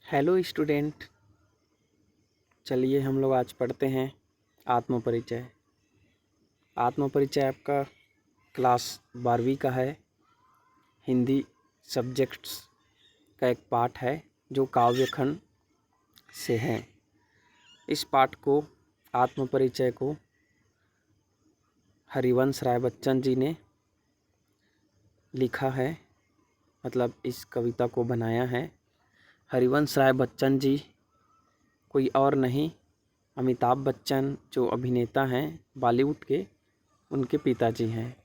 Hello student. चलिए हम लोग आज पढ़ते हैं आत्मपरिचय। आत्मपरिचय आपका क्लास 12वीं का है। हिंदी सब्जेक्ट्स का एक पाठ है जो काव्य खंड से है। इस पाठ को आत्मपरिचय को हरिवंश राय बच्चन जी ने लिखा है, मतलब इस कविता को बनाया है। हरिवंश राय बच्चन जी कोई और नहीं, अमिताभ बच्चन जो अभिनेता हैं बॉलीवुड के, उनके पिताजी हैं।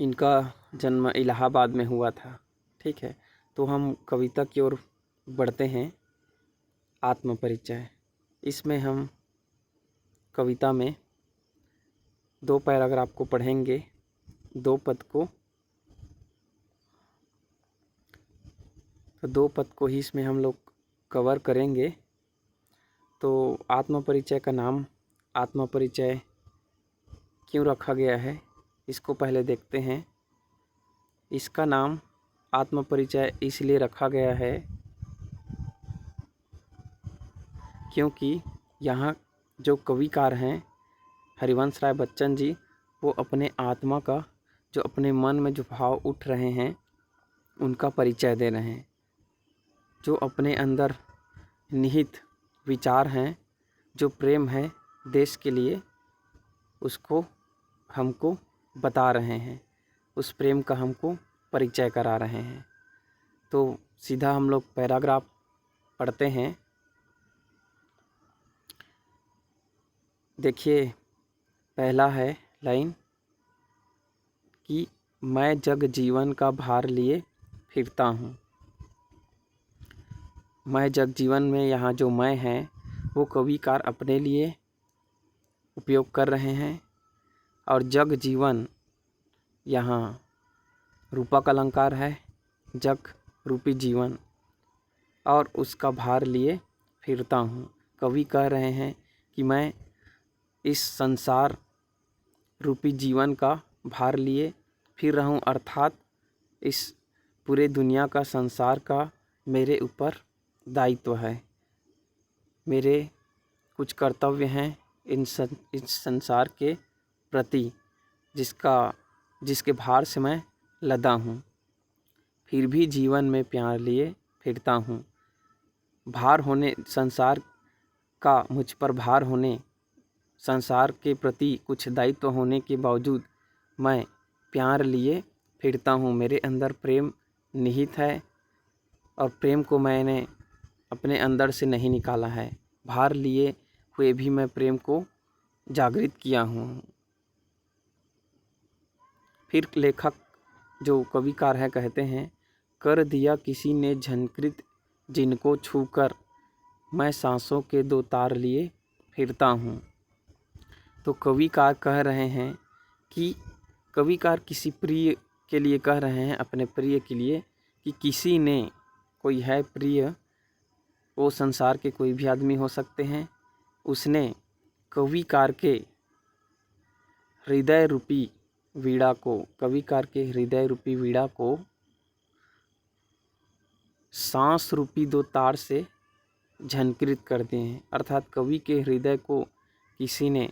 इनका जन्म इलाहाबाद में हुआ था। ठीक है, तो हम कविता की ओर बढ़ते हैं। आत्मपरिचय, इसमें हम कविता में 2 पैराग्राफ को पढ़ेंगे, 2 पद को। तो 2 पद को ही इसमें हम लोग कवर करेंगे। तो आत्मपरिचय का नाम आत्मपरिचय क्यों रखा गया है, इसको पहले देखते हैं। इसका नाम आत्मपरिचय इसलिए रखा गया है क्योंकि यहाँ जो कविकार हैं हरिवंश राय बच्चन जी, वो अपने आत्मा का, जो अपने मन में जो भाव उठ रहे हैं उनका परिचय दे रहे हैं। जो अपने अंदर निहित विचार हैं, जो प्रेम है देश के लिए, उसको हमको बता रहे हैं, उस प्रेम का हमको परिचय करा रहे हैं। तो सीधा हम लोग पैराग्राफ पढ़ते हैं। देखिए, पहला है लाइन कि मैं जग जीवन का भार लिए फिरता हूँ। मैं जग जीवन में यहाँ जो मैं है वो कविकार अपने लिए उपयोग कर रहे हैं, और जग जीवन यहाँ रूपक अलंकार है, जग रूपी जीवन, और उसका भार लिए फिरता हूँ। कवि कह रहे हैं कि मैं इस संसार रूपी जीवन का भार लिए फिर रहा हूँ, अर्थात इस पूरे दुनिया का, संसार का मेरे ऊपर दायित्व है। मेरे कुछ कर्तव्य हैं इस संसार के प्रति, जिसके भार से मैं लदा हूँ। फिर भी जीवन में प्यार लिए फिरता हूँ। भार होने, संसार का मुझ पर भार होने, संसार के प्रति कुछ दायित्व होने के बावजूद मैं प्यार लिए फिरता हूँ। मेरे अंदर प्रेम निहित है और प्रेम को मैंने अपने अंदर से नहीं निकाला है। भार लिए हुए भी मैं प्रेम को जागृत किया हूँ। फिर लेखक जो कविकार है कहते हैं, कर दिया किसी ने झंकृत जिनको छूकर, मैं सांसों के 2 तार लिए फिरता हूँ। तो कविकार कह रहे हैं कि कविकार किसी प्रिय के लिए कह रहे हैं, अपने प्रिय के लिए, कि किसी ने, कोई है प्रिय, वो संसार के कोई भी आदमी हो सकते हैं, उसने कविकार के हृदय रूपी वीणा को, कविकार के हृदय रूपी वीणा को सांस रूपी 2 तार से झंकृत कर दिए हैं। अर्थात कवि के हृदय को किसी ने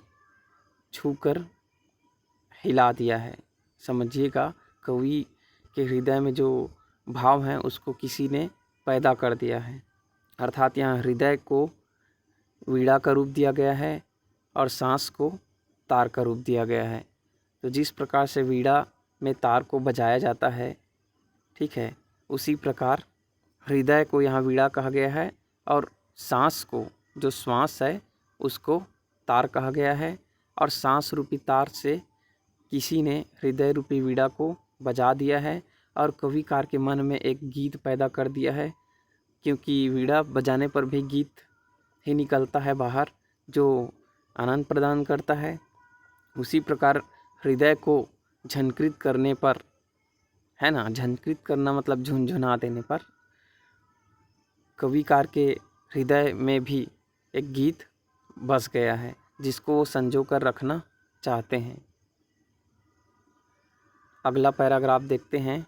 छूकर हिला दिया है। समझिएगा, कवि के हृदय में जो भाव हैं उसको किसी ने पैदा कर दिया है। अर्थात यहाँ हृदय को वीणा का रूप दिया गया है और सांस को तार का रूप दिया गया है। तो जिस प्रकार से वीणा में तार को बजाया जाता है, ठीक है, उसी प्रकार हृदय को यहाँ वीणा कहा गया है, और सांस को, जो श्वास है, उसको तार कहा गया है। और सांस रूपी तार से किसी ने हृदय रूपी वीणा को बजा दिया है और कविकार के मन में एक गीत पैदा कर दिया है, क्योंकि वीणा बजाने पर भी गीत ही निकलता है बाहर, जो आनंद प्रदान करता है। उसी प्रकार हृदय को झंकृत करने पर, है ना, झंकृत करना मतलब झुनझुना देने पर, कविकार के हृदय में भी एक गीत बस गया है जिसको वो संजो कर रखना चाहते हैं। अगला पैराग्राफ देखते हैं।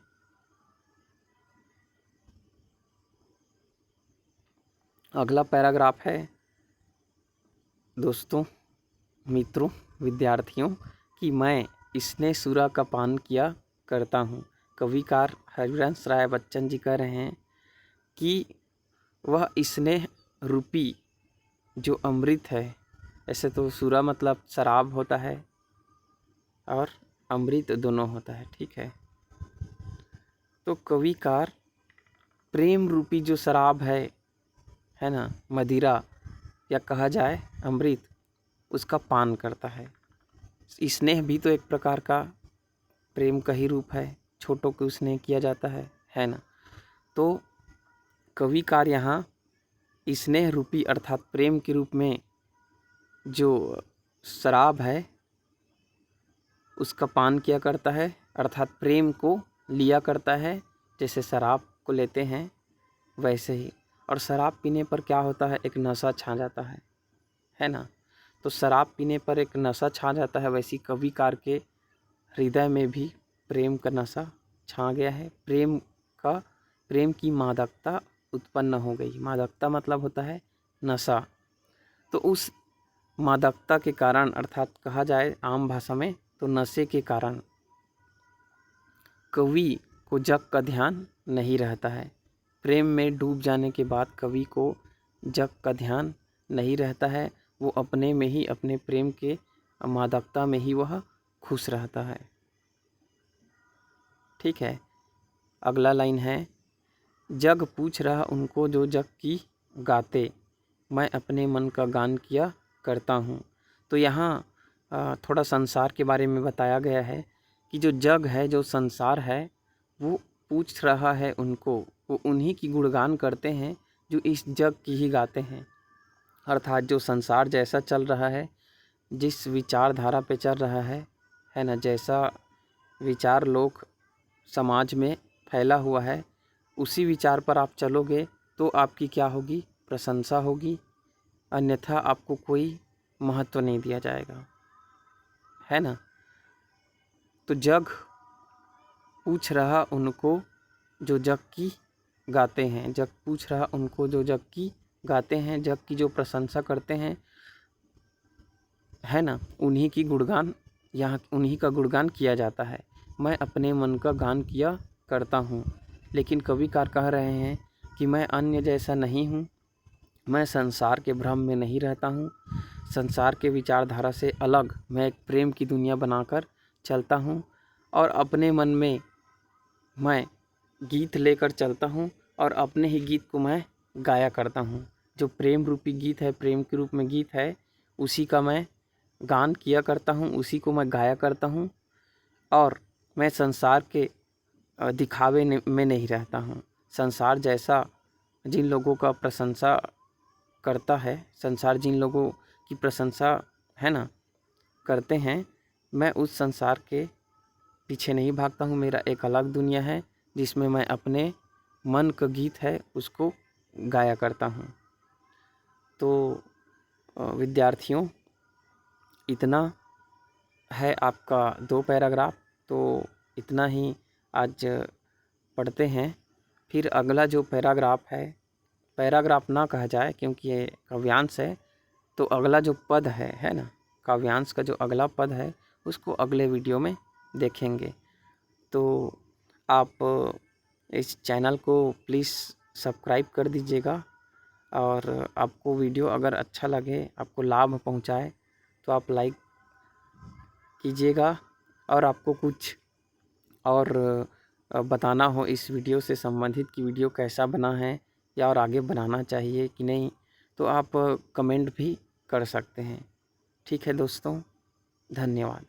अगला पैराग्राफ है दोस्तों, मित्रों, विद्यार्थियों कि मैं स्नेह सुरा का पान किया करता हूँ। कविकार हरिवंश राय बच्चन जी कह रहे हैं कि वह स्नेह रूपी जो अमृत है, ऐसे तो सुरा मतलब शराब होता है और अमृत दोनों होता है, ठीक है। तो कविकार प्रेम रूपी जो शराब है ना, मदिरा या कहा जाए अमृत, उसका पान करता है। स्नेह भी तो एक प्रकार का प्रेम का ही रूप है, छोटों को स्नेह किया जाता है ना। तो कविकार यहाँ स्नेह रूपी अर्थात प्रेम के रूप में जो शराब है उसका पान किया करता है, अर्थात प्रेम को लिया करता है। जैसे शराब को लेते हैं वैसे ही। और शराब पीने पर क्या होता है, एक नशा छा जाता है ना। तो शराब पीने पर एक नशा छा जाता है, वैसी कविकार के हृदय में भी प्रेम का नशा छा गया है। प्रेम की मादकता उत्पन्न हो गई। मादकता मतलब होता है नशा। तो उस मादकता के कारण, अर्थात कहा जाए आम भाषा में तो नशे के कारण, कवि को जग का ध्यान नहीं रहता है। प्रेम में डूब जाने के बाद कवि को जग का ध्यान नहीं रहता है। वो अपने में ही, अपने प्रेम के मादकता में ही वह खुश रहता है, ठीक है। अगला लाइन है, जग पूछ रहा उनको जो जग की गाते, मैं अपने मन का गान किया करता हूँ। तो यहाँ थोड़ा संसार के बारे में बताया गया है कि जो जग है, जो संसार है, वो पूछ रहा है उनको, वो उन्हीं की गुणगान करते हैं जो इस जग की ही गाते हैं। अर्थात जो संसार जैसा चल रहा है, जिस विचारधारा पे चल रहा है ना, जैसा विचार लोग समाज में फैला हुआ है, उसी विचार पर आप चलोगे तो आपकी क्या होगी, प्रशंसा होगी, अन्यथा आपको कोई महत्व नहीं दिया जाएगा, है ना। तो जग पूछ रहा उनको जो जग की गाते हैं, जग पूछ रहा उनको जो जग की गाते हैं, जग की जो प्रशंसा करते हैं, है ना, उन्हीं की गुणगान, यहाँ उन्हीं का गुणगान किया जाता है। मैं अपने मन का गान किया करता हूँ। लेकिन कविकार कह रहे हैं कि मैं अन्य जैसा नहीं हूँ, मैं संसार के भ्रम में नहीं रहता हूँ, संसार के विचारधारा से अलग मैं एक प्रेम की दुनिया बनाकर चलता हूँ और अपने मन में मैं गीत लेकर चलता हूँ और अपने ही गीत को मैं गाया करता हूँ। जो प्रेम रूपी गीत है, प्रेम के रूप में गीत है, उसी का मैं गान किया करता हूँ, उसी को मैं गाया करता हूँ। और मैं संसार के दिखावे में नहीं रहता हूँ। संसार जैसा जिन लोगों का प्रशंसा करता है, संसार जिन लोगों की प्रशंसा है ना करते हैं, मैं उस संसार के पीछे नहीं भागता हूँ। मेरा एक अलग दुनिया है जिसमें मैं अपने मन का गीत है उसको गाया करता हूँ। तो विद्यार्थियों, इतना है आपका 2 पैराग्राफ, तो इतना ही आज पढ़ते हैं। फिर अगला जो पैराग्राफ है, पैराग्राफ ना कहा जाए क्योंकि ये काव्यांश है, तो अगला जो पद है ना, काव्यांश का जो अगला पद है उसको अगले वीडियो में देखेंगे। तो आप इस चैनल को प्लीज़ सब्सक्राइब कर दीजिएगा, और आपको वीडियो अगर अच्छा लगे, आपको लाभ पहुंचाए, तो आप लाइक कीजिएगा। और आपको कुछ और बताना हो इस वीडियो से संबंधित कि वीडियो कैसा बना है या और आगे बनाना चाहिए कि नहीं, तो आप कमेंट भी कर सकते हैं। ठीक है दोस्तों, धन्यवाद।